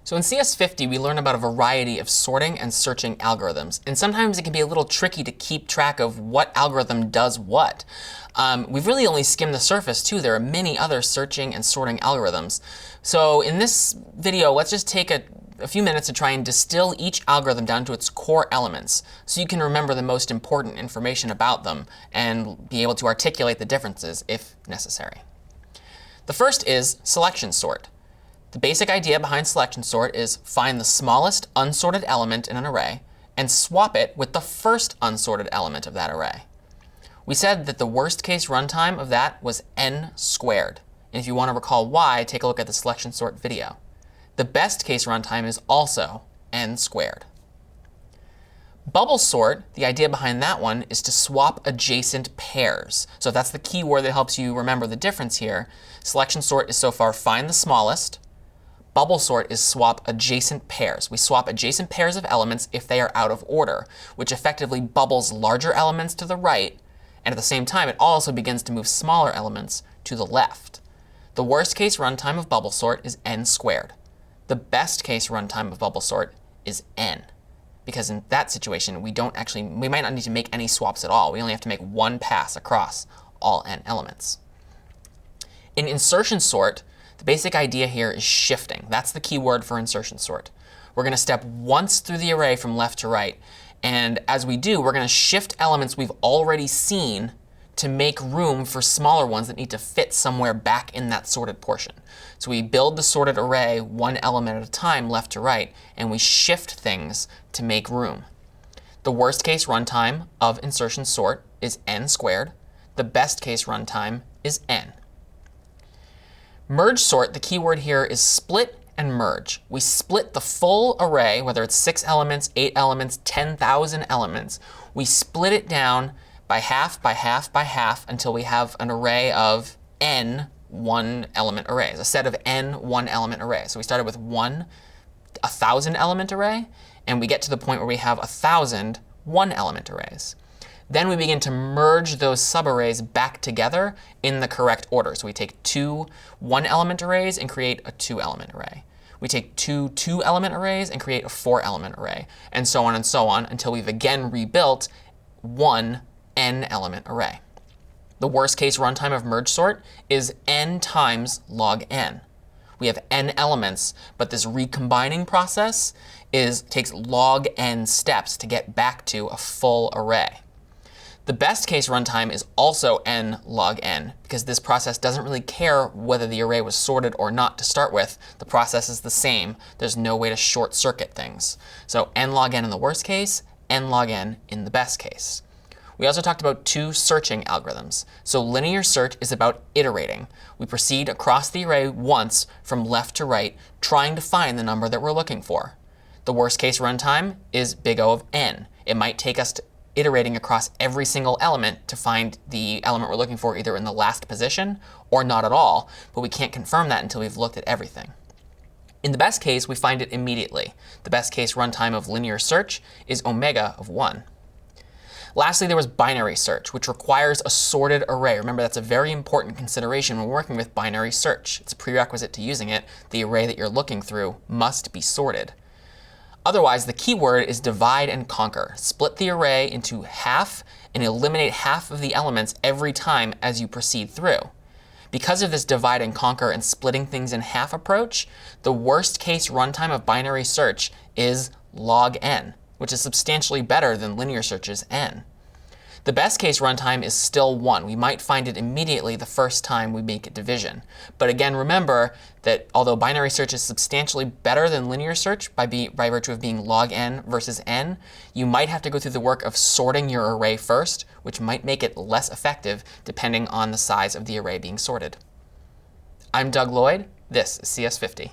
So in CS50, we learn about a variety of sorting and searching algorithms. And sometimes it can be a little tricky to keep track of what algorithm does what. We've really only skimmed the surface, too. There are many other searching and sorting algorithms. So in this video, let's just take a few minutes to try and distill each algorithm down to its core elements so you can remember the most important information about them and be able to articulate the differences if necessary. The first is selection sort. The basic idea behind selection sort is find the smallest unsorted element in an array and swap it with the first unsorted element of that array. We said that the worst case runtime of that was n squared. And if you want to recall why, take a look at the selection sort video. The best case runtime is also n squared. Bubble sort, the idea behind that one is to swap adjacent pairs. So if that's the key word that helps you remember the difference here, selection sort is so far find the smallest. Bubble sort is swap adjacent pairs. We swap adjacent pairs of elements if they are out of order, which effectively bubbles larger elements to the right. And at the same time, it also begins to move smaller elements to the left. The worst case runtime of bubble sort is n squared. The best case runtime of bubble sort is n. Because in that situation, we might not need to make any swaps at all. We only have to make one pass across all n elements. In insertion sort, the basic idea here is shifting. That's the key word for insertion sort. We're going to step once through the array from left to right. And as we do, we're going to shift elements we've already seen to make room for smaller ones that need to fit somewhere back in that sorted portion. So we build the sorted array one element at a time left to right, and we shift things to make room. The worst case runtime of insertion sort is n squared. The best case runtime is n. Merge sort, the key word here is split and merge. We split the full array, whether it's 6 elements, 8 elements, 10,000 elements. We split it down by half, by half, by half until we have an array of n one-element arrays, a set of n one-element arrays. So we started with one 1,000-element array, and we get to the point where we have 1,000 one-element arrays. Then we begin to merge those subarrays back together in the correct order. So we take two one-element arrays and create a two-element array. We take two two-element arrays and create a four-element array, and so on until we've again rebuilt one n-element array. The worst case runtime of merge sort is n times log n. We have n elements, but this recombining process takes log n steps to get back to a full array. The best case runtime is also n log n, because this process doesn't really care whether the array was sorted or not to start with. The process is the same. There's no way to short circuit things. So n log n in the worst case, n log n in the best case. We also talked about two searching algorithms. So linear search is about iterating. We proceed across the array once from left to right, trying to find the number that we're looking for. The worst case runtime is big O of n. It might take us iterating across every single element to find the element we're looking for either in the last position or not at all, but we can't confirm that until we've looked at everything. In the best case, we find it immediately. The best case runtime of linear search is omega of 1. Lastly, there was binary search, which requires a sorted array. Remember, that's a very important consideration when working with binary search. It's a prerequisite to using it. The array that you're looking through must be sorted. Otherwise, the key word is divide and conquer. Split the array into half and eliminate half of the elements every time as you proceed through. Because of this divide and conquer and splitting things in half approach, the worst case runtime of binary search is log n, which is substantially better than linear search's n. The best case runtime is still 1. We might find it immediately the first time we make a division. But again, remember that although binary search is substantially better than linear search by virtue of being log n versus n, you might have to go through the work of sorting your array first, which might make it less effective depending on the size of the array being sorted. I'm Doug Lloyd. This is CS50.